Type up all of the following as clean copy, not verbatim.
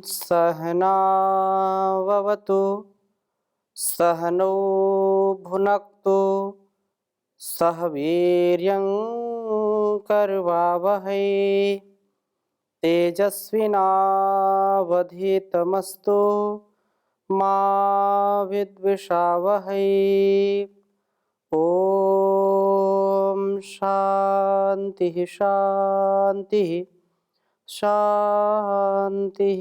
सहनाववतु सहनौ भुनक्तु सह वीर्यं करवावहै तेजस्विनावधीतमस्तु मा विद्विषावहै। ओम शांति शांति शांति।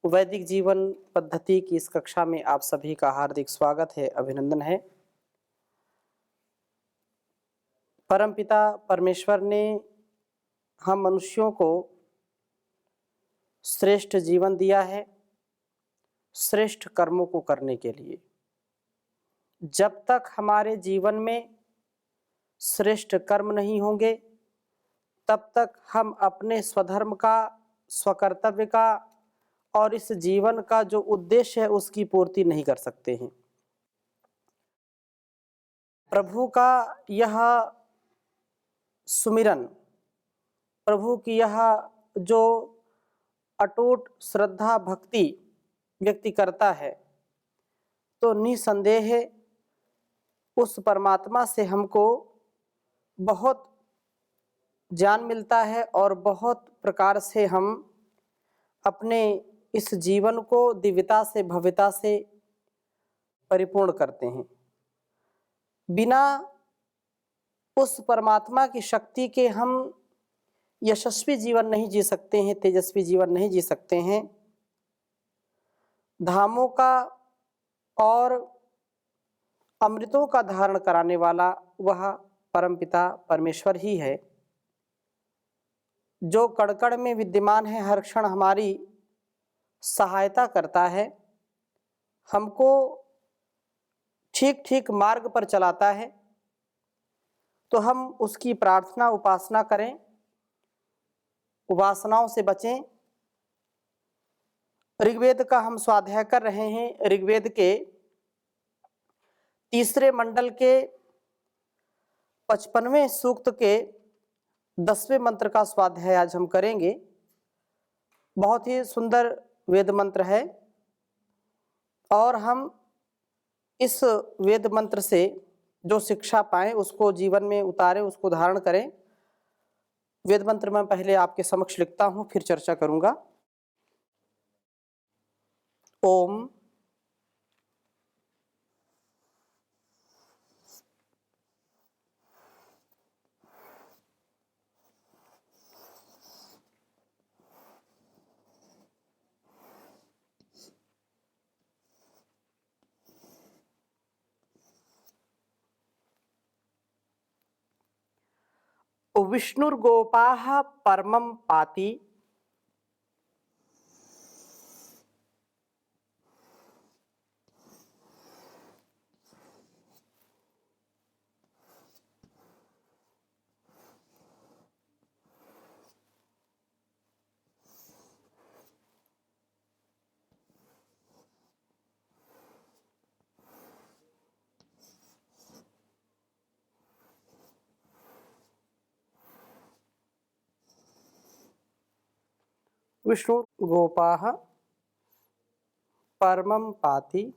वैदिक जीवन पद्धति की इस कक्षा में आप सभी का हार्दिक स्वागत है, अभिनंदन है। परमपिता परमेश्वर ने हम मनुष्यों को श्रेष्ठ जीवन दिया है श्रेष्ठ कर्मों को करने के लिए। जब तक हमारे जीवन में श्रेष्ठ कर्म नहीं होंगे तब तक हम अपने स्वधर्म का, स्वकर्तव्य का और इस जीवन का जो उद्देश्य है उसकी पूर्ति नहीं कर सकते हैं। प्रभु का यह सुमिरन, प्रभु की यह जो अटूट श्रद्धा भक्ति व्यक्ति करता है तो निसंदेह उस परमात्मा से हमको बहुत ज्ञान मिलता है और बहुत प्रकार से हम अपने इस जीवन को दिव्यता से, भव्यता से परिपूर्ण करते हैं। बिना उस परमात्मा की शक्ति के हम यशस्वी जीवन नहीं जी सकते हैं, तेजस्वी जीवन नहीं जी सकते हैं। धामों का और अमृतों का धारण कराने वाला वह परमपिता परमेश्वर ही है, जो कण-कण में विद्यमान है, हर क्षण हमारी सहायता करता है, हमको ठीक ठीक मार्ग पर चलाता है। तो हम उसकी प्रार्थना उपासना करें, उपासनाओं से बचें। ऋग्वेद का हम स्वाध्याय कर रहे हैं। ऋग्वेद के तीसरे मंडल के 55वें सूक्त के 10वें मंत्र का स्वाध्याय आज हम करेंगे। बहुत ही सुंदर वेद मंत्र है और हम इस वेद मंत्र से जो शिक्षा पाएं उसको जीवन में उतारें, उसको धारण करें। वेद मंत्र मैं पहले आपके समक्ष लिखता हूं, फिर चर्चा करूंगा। ओम विष्णुर्गोपाः परमं पाति विष्णुर्गोपाः परमं पाति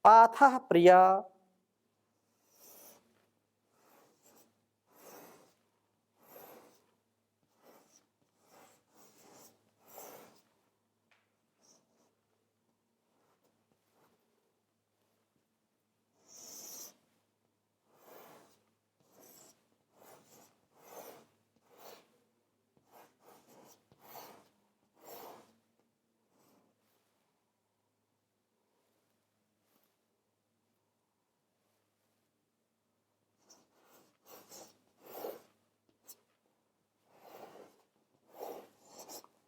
पाथः प्रिया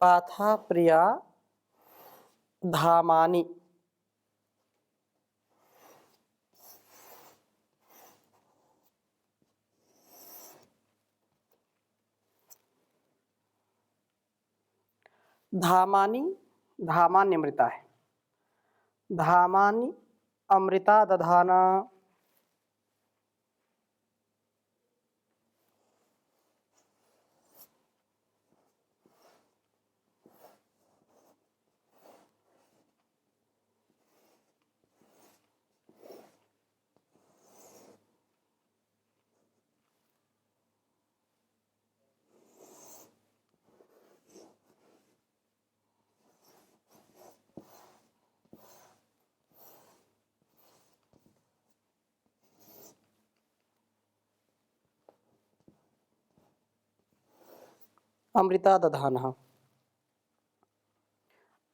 पाथा प्रिया धामानि। धामानि धामानि अमृता है, धामानि अमृता दधाना। अमृता दधानः।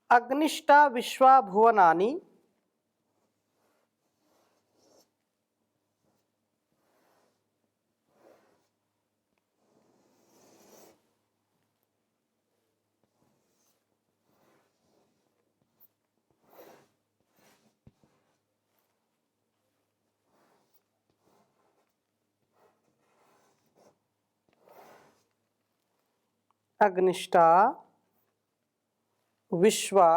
अग्निष्टा विश्वा भुवनानि अग्निष्टा विश्वा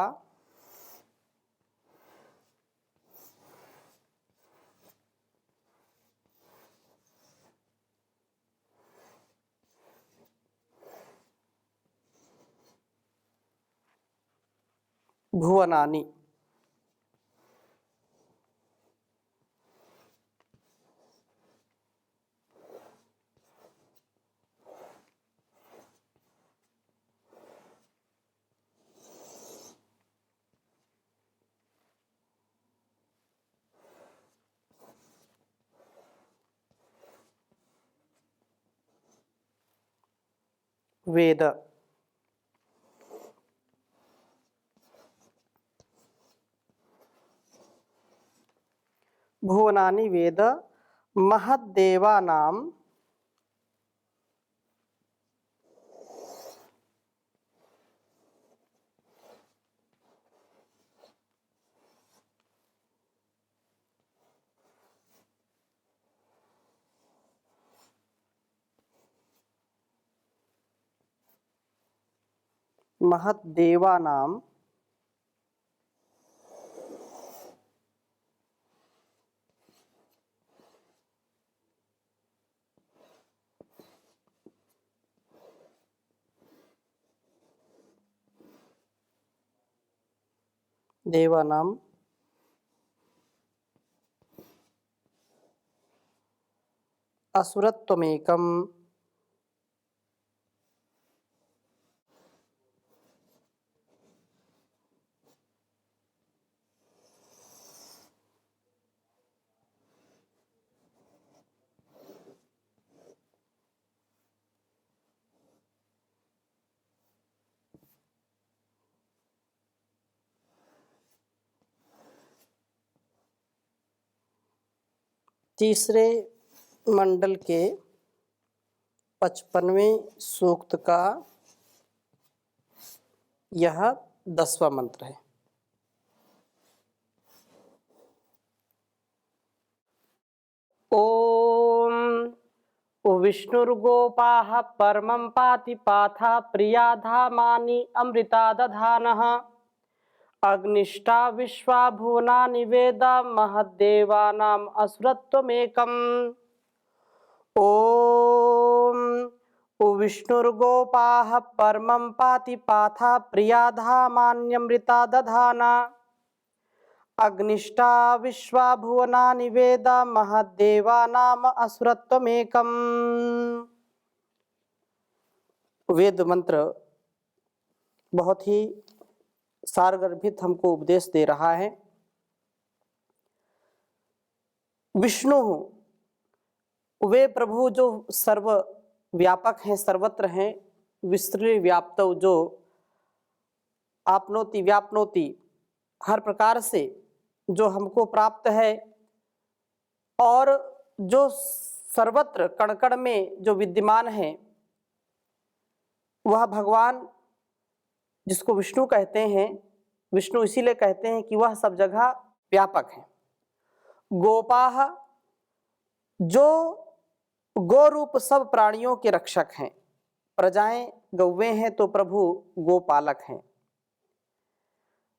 भुवनानि। वेद भुवनानि वेद महद्देवानां महद्देवानां देवानां असुरत्वमेकम्। तीसरे मंडल के 55वें सूक्त का यह 10वां मंत्र है। ओम विष्णुर्गोपाः परमं पाति पाथा प्रिया धामानि अमृता दधानः। अग्निष्टा विश्वा भुवनानि वेद महद्देवानाम् असुरत्वमेकम्। ओम विष्णुर्गोपाः परमं पाति पाथा प्रिया धामान्यमृता दधाना। अग्निष्टा विश्वा भुवनानि वेद महद्देवानाम् असुरत्वमेकम्। वेद मंत्र बहुत ही सारगर्भित हमको उपदेश दे रहा है। विष्णु वे प्रभु जो सर्व व्यापक हैं, सर्वत्र हैं, विस्तृत व्याप्तौ, जो आपनोति व्यापनोति, हर प्रकार से जो हमको प्राप्त है और जो सर्वत्र कण कण में जो विद्यमान है, वह भगवान जिसको विष्णु कहते हैं, विष्णु इसीलिए कहते हैं कि वह सब जगह व्यापक है। गोपाह, जो गो रूप सब प्राणियों के रक्षक हैं। प्रजाएं गौवे हैं तो प्रभु गोपालक हैं।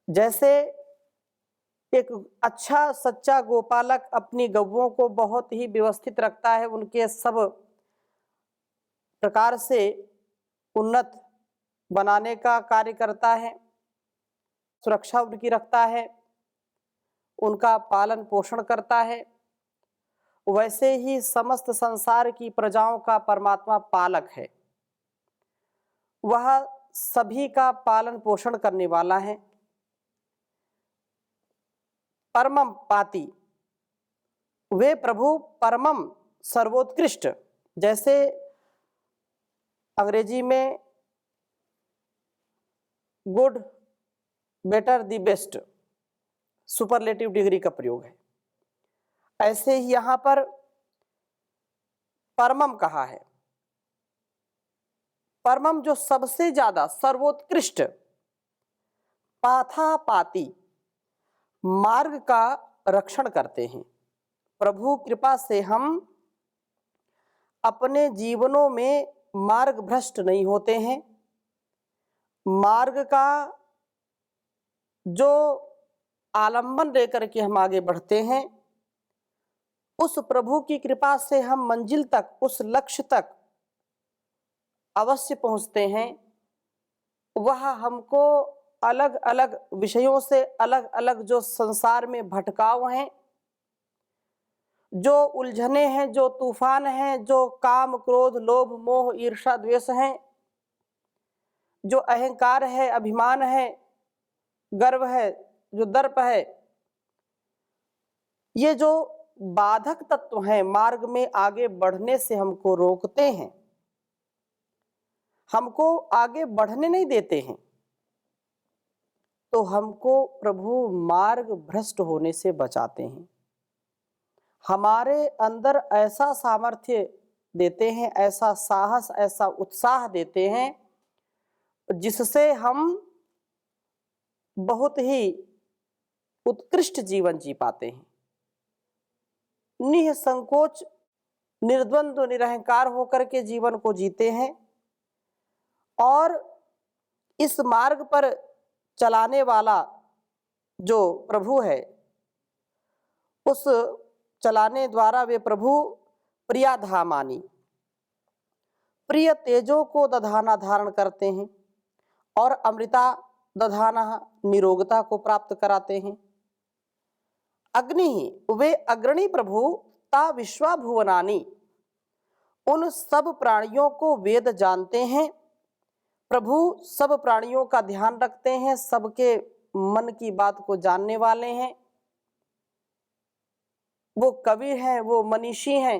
जैसे एक अच्छा सच्चा गोपालक अपनी गौओं को बहुत ही व्यवस्थित रखता है, उनके सब प्रकार से उन्नत बनाने का कार्य करता है, सुरक्षा उनकी रखता है, उनका पालन पोषण करता है, वैसे ही समस्त संसार की प्रजाओं का परमात्मा पालक है। वह सभी का पालन पोषण करने वाला है। परमम पाति, वे प्रभु परमम सर्वोत्कृष्ट, जैसे अंग्रेजी में good, better, the best, superlative degree का प्रयोग है, ऐसे ही यहां पर परमम कहा है। परमम जो सबसे ज्यादा सर्वोत्कृष्ट, पाथा पाती, मार्ग का रक्षण करते हैं। प्रभु कृपा से हम अपने जीवनों में मार्ग भ्रष्ट नहीं होते हैं। मार्ग का जो आलंबन लेकर के हम आगे बढ़ते हैं, उस प्रभु की कृपा से हम मंजिल तक, उस लक्ष्य तक अवश्य पहुंचते हैं। वह हमको अलग अलग विषयों से, अलग अलग जो संसार में भटकाव हैं, जो उलझने हैं, जो तूफान हैं, जो काम क्रोध लोभ मोह ईर्ष्या द्वेष हैं, जो अहंकार है, अभिमान है, गर्व है, जो दर्प है, ये जो बाधक तत्व हैं, मार्ग में आगे बढ़ने से हमको रोकते हैं, हमको आगे बढ़ने नहीं देते हैं, तो हमको प्रभु मार्ग भ्रष्ट होने से बचाते हैं। हमारे अंदर ऐसा सामर्थ्य देते हैं, ऐसा साहस, ऐसा उत्साह देते हैं, जिससे हम बहुत ही उत्कृष्ट जीवन जी पाते हैं। निसंकोच, निर्द्वंद्व, निरहंकार होकर के जीवन को जीते हैं और इस मार्ग पर चलाने वाला जो प्रभु है, उस चलाने द्वारा वे प्रभु प्रिया धामानी, प्रिय तेजों को दधाना धारण करते हैं और अमृता दधाना निरोगता को प्राप्त कराते हैं। अग्नि ही, वे अग्रणी प्रभु ता विश्वा भुवनानी, उन सब प्राणियों को वेद जानते हैं। प्रभु सब प्राणियों का ध्यान रखते हैं, सबके मन की बात को जानने वाले हैं। वो कवि हैं, वो मनीषी हैं।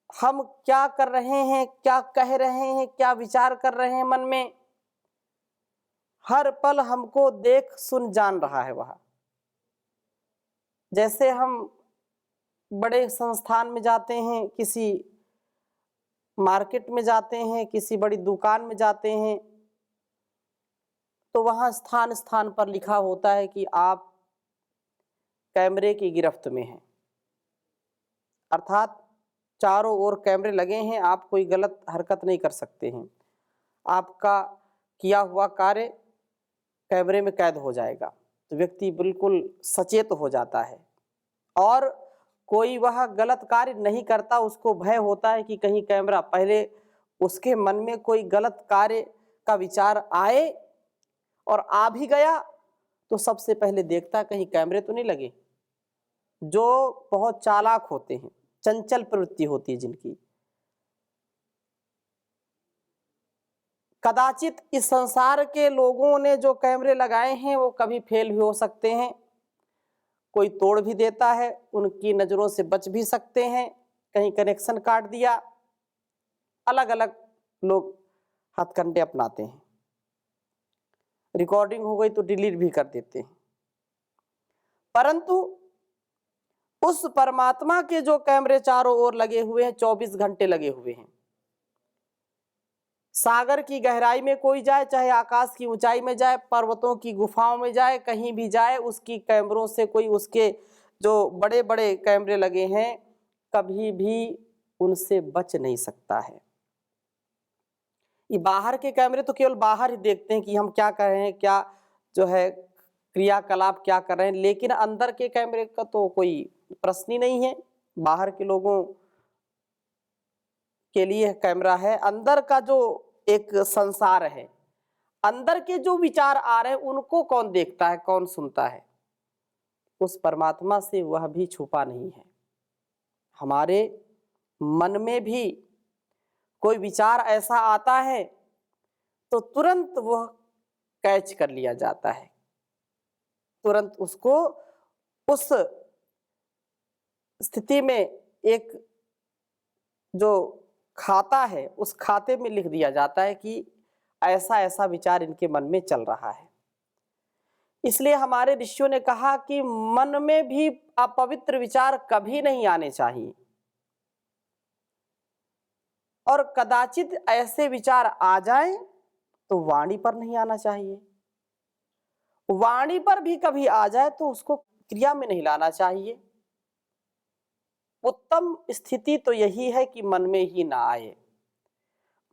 हम क्या कर रहे हैं, क्या कह रहे हैं, क्या विचार कर रहे हैं मन में, हर पल हमको देख सुन जान रहा है वह। जैसे हम बड़े संस्थान में जाते हैं, किसी मार्केट में जाते हैं, किसी बड़ी दुकान में जाते हैं, तो वहाँ स्थान स्थान पर लिखा होता है कि आप कैमरे की गिरफ्त में हैं, अर्थात चारों ओर कैमरे लगे हैं, आप कोई गलत हरकत नहीं कर सकते हैं, आपका किया हुआ कार्य कैमरे में कैद हो जाएगा। तो व्यक्ति बिल्कुल सचेत हो जाता है और कोई वह गलत कार्य नहीं करता। उसको भय होता है कि कहीं कैमरा, पहले उसके मन में कोई गलत कार्य का विचार आए और आ भी गया तो सबसे पहले देखता कहीं कैमरे तो नहीं लगे। जो बहुत चालाक होते हैं, चंचल प्रवृत्ति होती है जिनकी, कदाचित इस संसार के लोगों ने जो कैमरे लगाए हैं वो कभी फेल भी हो सकते हैं, कोई तोड़ भी देता है, उनकी नजरों से बच भी सकते हैं, कहीं कनेक्शन काट दिया, अलग अलग लोग हथकंडे अपनाते हैं, रिकॉर्डिंग हो गई तो डिलीट भी कर देते हैं। परंतु उस परमात्मा के जो कैमरे चारों ओर लगे हुए हैं, 24 घंटे लगे हुए हैं, सागर की गहराई में कोई जाए, चाहे आकाश की ऊंचाई में जाए, पर्वतों की गुफाओं में जाए, कहीं भी जाए, उसकी कैमरों से कोई, उसके जो बड़े बड़े कैमरे लगे हैं, कभी भी उनसे बच नहीं सकता है। ये बाहर के कैमरे तो केवल बाहर ही देखते हैं कि हम क्या कर रहे हैं, क्या जो है क्रियाकलाप क्या कर रहे हैं, लेकिन अंदर के कैमरे का तो कोई प्रश्न ही नहीं है। बाहर के लोगों के लिए कैमरा है, अंदर का जो एक संसार है, अंदर के जो विचार आ रहे हैं, उनको कौन देखता है, कौन सुनता है? उस परमात्मा से वह भी छुपा नहीं है। हमारे मन में भी कोई विचार ऐसा आता है तो तुरंत वह कैच कर लिया जाता है, तुरंत उसको उस स्थिति में एक जो खाता है, उस खाते में लिख दिया जाता है कि ऐसा ऐसा विचार इनके मन में चल रहा है। इसलिए हमारे ऋषियों ने कहा कि मन में भी अपवित्र विचार कभी नहीं आने चाहिए, और कदाचित ऐसे विचार आ जाएं तो वाणी पर नहीं आना चाहिए। वाणी पर भी कभी आ जाए तो उसको क्रिया में नहीं लाना चाहिए। उत्तम स्थिति तो यही है कि मन में ही ना आए,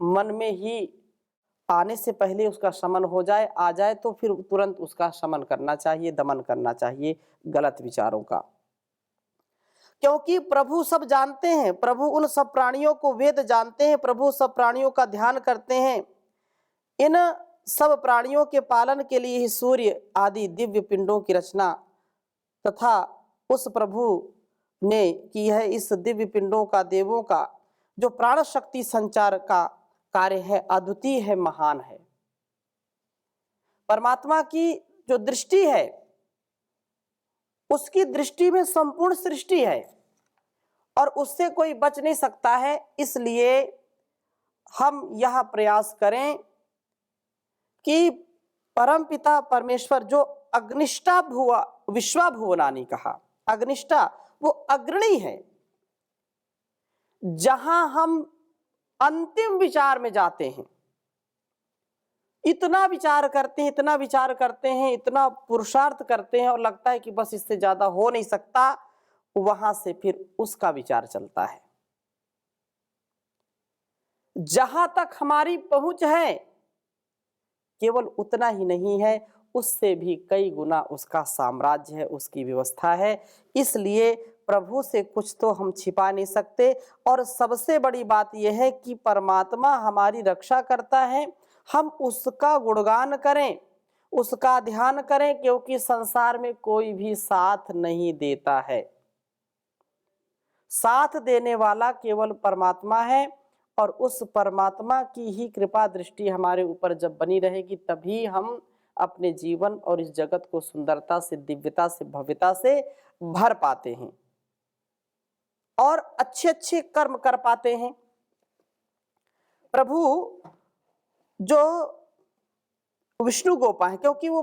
मन में ही आने से पहले उसका शमन हो जाए, आ जाए तो फिर तुरंत उसका शमन करना चाहिए, दमन करना चाहिए गलत विचारों का। क्योंकि प्रभु सब जानते हैं, प्रभु उन सब प्राणियों को वेद जानते हैं, प्रभु सब प्राणियों का ध्यान करते हैं। इन सब प्राणियों के पालन के लिए ही सूर्य आदि दिव्य पिंडों की रचना तथा उस प्रभु ने की है। इस दिव्य पिंडों का, देवों का जो प्राण शक्ति संचार का कार्य है, अद्वितीय है, महान है। परमात्मा की जो दृष्टि है, उसकी दृष्टि में संपूर्ण सृष्टि है और उससे कोई बच नहीं सकता है। इसलिए हम यह प्रयास करें कि परमपिता परमेश्वर जो अग्निष्ठा भुवा विश्वा भुवनानि कहा, अग्निष्ठा वो अग्रणी है। जहां हम अंतिम विचार में जाते हैं, इतना विचार करते हैं, इतना विचार करते हैं, इतना पुरुषार्थ करते हैं और लगता है कि बस इससे ज्यादा हो नहीं सकता, वहां से फिर उसका विचार चलता है। जहां तक हमारी पहुंच है केवल उतना ही नहीं है, उससे भी कई गुना उसका साम्राज्य है, उसकी व्यवस्था है। इसलिए प्रभु से कुछ तो हम छिपा नहीं सकते। और सबसे बड़ी बात यह है कि परमात्मा हमारी रक्षा करता है, हम उसका गुणगान करें, उसका ध्यान करें, क्योंकि संसार में कोई भी साथ नहीं देता है। साथ देने वाला केवल परमात्मा है, और उस परमात्मा की ही कृपा दृष्टि हमारे ऊपर जब बनी रहेगी, तभी हम अपने जीवन और इस जगत को सुंदरता से, दिव्यता से, भव्यता से भर पाते हैं और अच्छे अच्छे कर्म कर पाते हैं। प्रभु जो विष्णु गोपा है, क्योंकि वो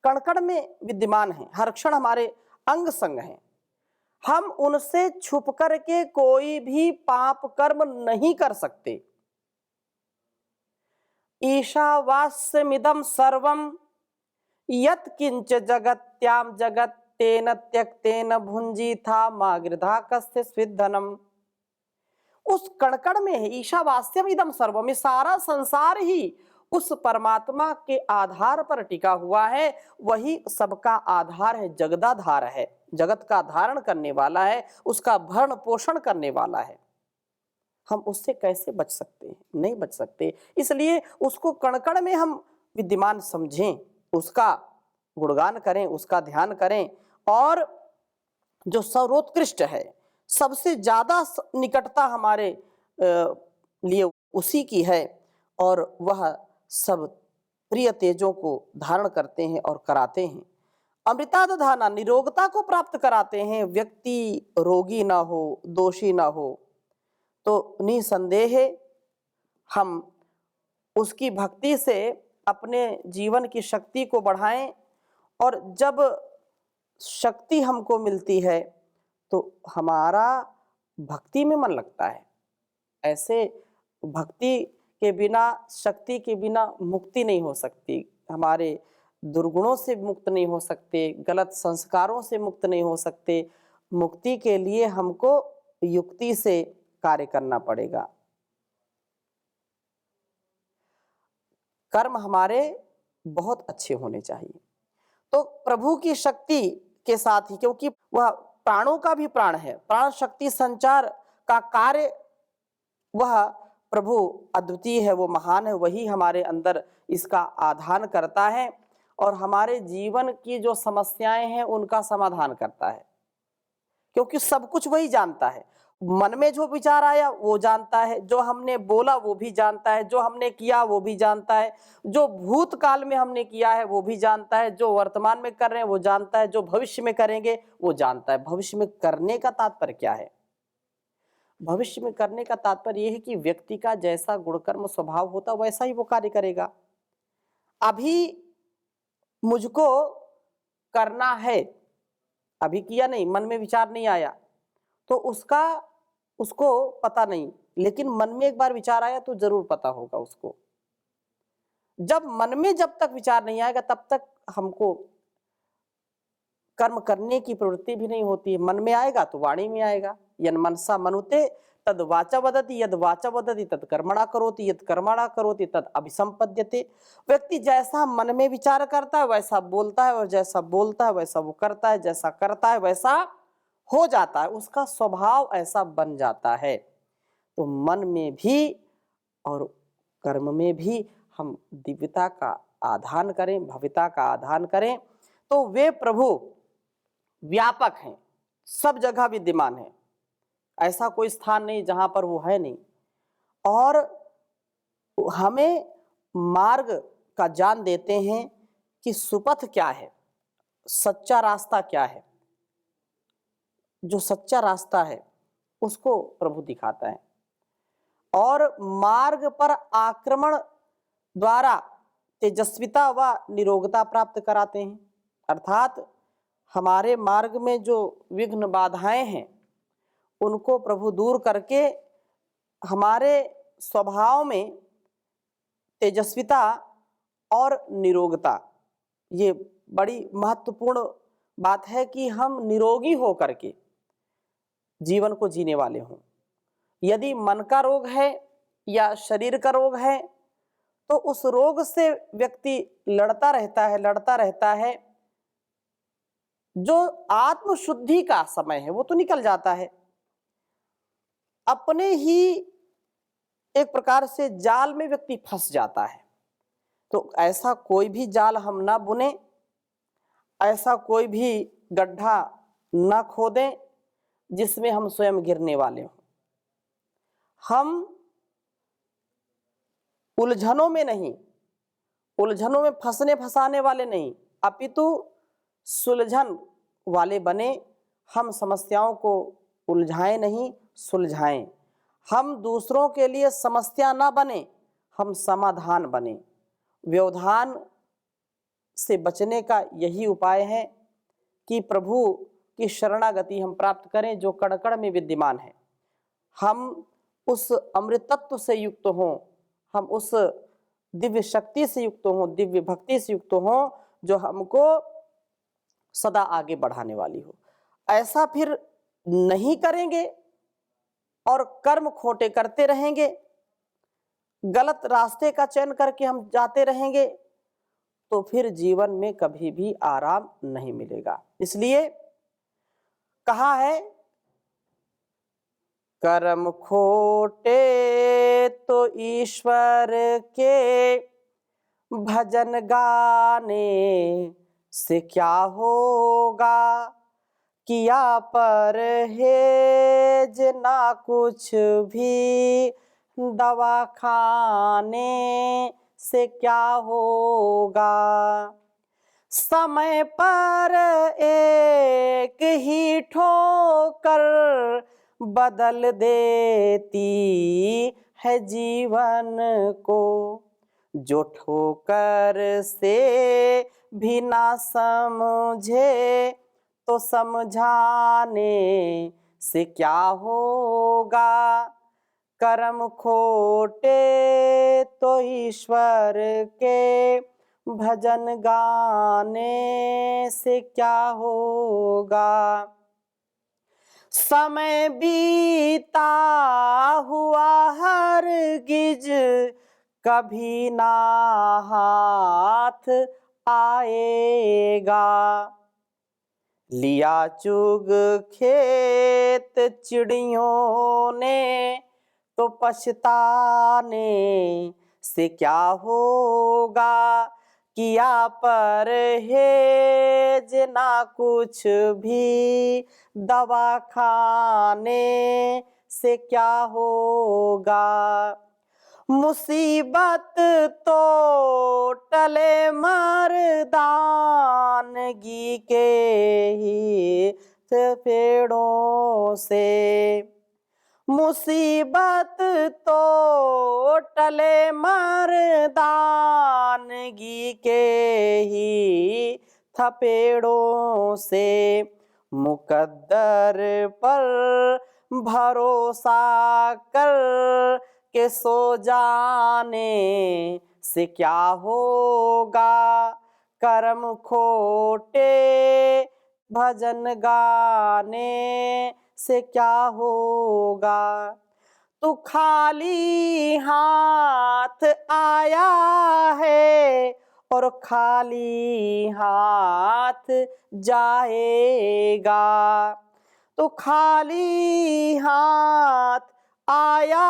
कण कण में विद्यमान है, हर क्षण हमारे अंग संग हैं, हम उनसे छुप करके कोई भी पाप कर्म नहीं कर सकते। ईशावास्यमिदं सर्वं यत् किंच जगत्याम जगत तेन त्यक्तेन भुंजीथा मा गृधा कस्य स्विद्धनम। उस कणकण में है ईशावास्यम इदम सर्वम, ये सारा संसार ही उस परमात्मा के आधार पर टिका हुआ है। वही सबका आधार है, जगदाधार है, जगत का धारण करने वाला है, उसका भरण पोषण करने वाला है। हम उससे कैसे बच सकते हैं? नहीं बच सकते। इसलिए उसको कण-कण में हम विद्यमान समझें, उसका गुणगान करें, उसका ध्यान करें। और जो सर्वोत्कृष्ट है, सबसे ज्यादा निकटता हमारे लिए उसी की है, और वह सब प्रिय तेजों को धारण करते हैं और कराते हैं। अमृतादधाना, निरोगता को प्राप्त कराते हैं। व्यक्ति रोगी ना हो, दोषी ना हो, तो निसंदेह हम उसकी भक्ति से अपने जीवन की शक्ति को बढ़ाएं। और जब शक्ति हमको मिलती है तो हमारा भक्ति में मन लगता है। ऐसे भक्ति के बिना, शक्ति के बिना मुक्ति नहीं हो सकती। हमारे दुर्गुणों से मुक्त नहीं हो सकते, गलत संस्कारों से मुक्त नहीं हो सकते। मुक्ति के लिए हमको युक्ति से कार्य करना पड़ेगा। कर्म हमारे बहुत अच्छे होने चाहिए। तो प्रभु की शक्ति के साथ ही, क्योंकि वह प्राणों का भी प्राण है, प्राण शक्ति संचार का कार्य वह प्रभु अद्वितीय है, वो महान है, वही हमारे अंदर इसका आधान करता है और हमारे जीवन की जो समस्याएं हैं उनका समाधान करता है, क्योंकि सब कुछ वही जानता है। मन में जो विचार आया वो जानता है, जो हमने बोला वो भी जानता है, जो हमने किया वो भी जानता है, जो भूतकाल में हमने किया है वो भी जानता है, जो वर्तमान में कर रहे हैं वो जानता है, जो भविष्य में करेंगे वो जानता है। भविष्य में करने का तात्पर्य क्या है? भविष्य में करने का तात्पर्य यह है कि व्यक्ति का जैसा गुणकर्म स्वभाव होता वैसा ही वो कार्य करेगा। अभी मुझको करना है, अभी किया नहीं, मन में विचार नहीं आया तो उसको पता नहीं, लेकिन मन में एक बार विचार आया तो जरूर पता होगा उसको। जब मन में जब तक विचार नहीं आएगा तब तक हमको कर्म करने की प्रवृत्ति भी नहीं होती है। मन में आएगा तो वाणी में आएगा। यन मनसा मनुते तद वाचा वदति, यद वाचा वदति तद कर्मणा करोति, यद कर्मणा करोति तद अभिसंपद्यते। व्यक्ति जैसा मन में विचार करता है वैसा बोलता है, और जैसा बोलता है वैसा वो करता है, जैसा करता है वैसा हो जाता है, उसका स्वभाव ऐसा बन जाता है। तो मन में भी और कर्म में भी हम दिव्यता का आधान करें, भव्यता का आधान करें, तो वे प्रभु व्यापक हैं, सब जगह विद्यमान है। ऐसा कोई स्थान नहीं जहां पर वो है नहीं। और हमें मार्ग का ज्ञान देते हैं कि सुपथ क्या है, सच्चा रास्ता क्या है। जो सच्चा रास्ता है उसको प्रभु दिखाता है और मार्ग पर आक्रमण द्वारा तेजस्विता व निरोगता प्राप्त कराते हैं। अर्थात हमारे मार्ग में जो विघ्न बाधाएं हैं उनको प्रभु दूर करके हमारे स्वभाव में तेजस्विता और निरोगता, ये बड़ी महत्वपूर्ण बात है कि हम निरोगी हो करके जीवन को जीने वाले हों। यदि मन का रोग है या शरीर का रोग है तो उस रोग से व्यक्ति लड़ता रहता है। जो आत्मशुद्धि का समय है वो तो निकल जाता है। अपने ही एक प्रकार से जाल में व्यक्ति फंस जाता है। तो ऐसा कोई भी जाल हम ना बुने, ऐसा कोई भी गड्ढा ना खोदें जिसमें हम स्वयं गिरने वाले हों। हम उलझनों में नहीं, उलझनों में फंसने फंसाने वाले नहीं, अपितु सुलझन वाले बने। हम समस्याओं को उलझाएं नहीं, सुलझाएं। हम दूसरों के लिए समस्या ना बने, हम समाधान बने। व्यवधान से बचने का यही उपाय है कि प्रभु की शरणागति हम प्राप्त करें जो कण कण में विद्यमान है। हम उस अमृत तत्व से युक्त हों, हम उस दिव्य शक्ति से युक्त हों, दिव्य भक्ति से युक्त हों जो हमको सदा आगे बढ़ाने वाली हो। ऐसा फिर नहीं करेंगे और कर्म खोटे करते रहेंगे, गलत रास्ते का चयन करके हम जाते रहेंगे तो फिर जीवन में कभी भी आराम नहीं मिलेगा। इसलिए कहा है, कर्म खोटे तो ईश्वर के भजन गाने से क्या होगा, किया पर हेज ना कुछ भी दवा खाने से क्या होगा। समय पर एक ही ठोकर बदल देती है जीवन को, जो ठोकर से भी ना समझे तो समझाने से क्या होगा। कर्म खोटे तो ईश्वर के भजन गाने से क्या होगा। समय बीता हुआ हरगिज कभी ना हाथ आएगा। लिया चुग खेत चिड़ियों ने तो पछताने से क्या होगा। किया परहेज ना कुछ भी दवा खाने से क्या होगा। मुसीबत तो टले मर्दानगी के ही पेड़ों से। मुसीबत तो टले मर्दानगी के ही थपेड़ों से। मुकद्दर पर भरोसा कर के सो जाने से क्या होगा। कर्म खोटे भजन गाने से क्या होगा। तू खाली हाथ आया है और खाली हाथ जाएगा। तो खाली हाथ आया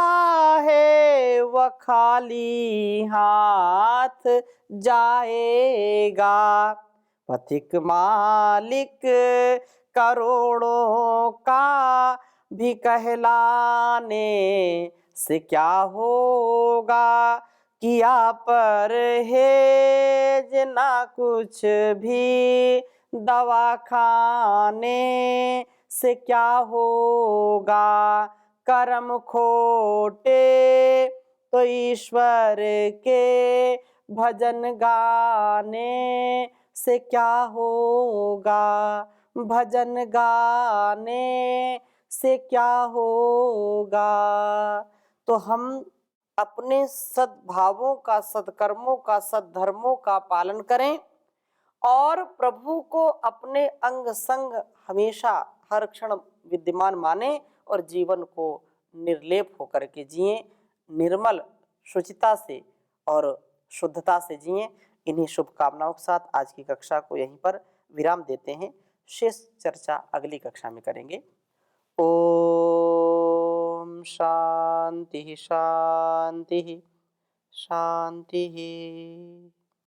है वह खाली हाथ जाएगा। पथिक मालिक करोड़ों का भी कहलाने से क्या होगा। किया परहेज ना कुछ भी दवा खाने से क्या होगा। कर्म खोटे तो ईश्वर के भजन गाने से क्या होगा। भजन गाने से क्या होगा। तो हम अपने सद्भावों का, सत्कर्मों का, सद्धर्मों का पालन करें और प्रभु को अपने अंग संग हमेशा हर क्षण विद्यमान माने और जीवन को निर्लेप होकर के जिएं, निर्मल शुचिता से और शुद्धता से जिएं। इन्हीं शुभकामनाओं के साथ आज की कक्षा को यहीं पर विराम देते हैं। शेष चर्चा अगली कक्षा में करेंगे। ओम शांति शांति शांति।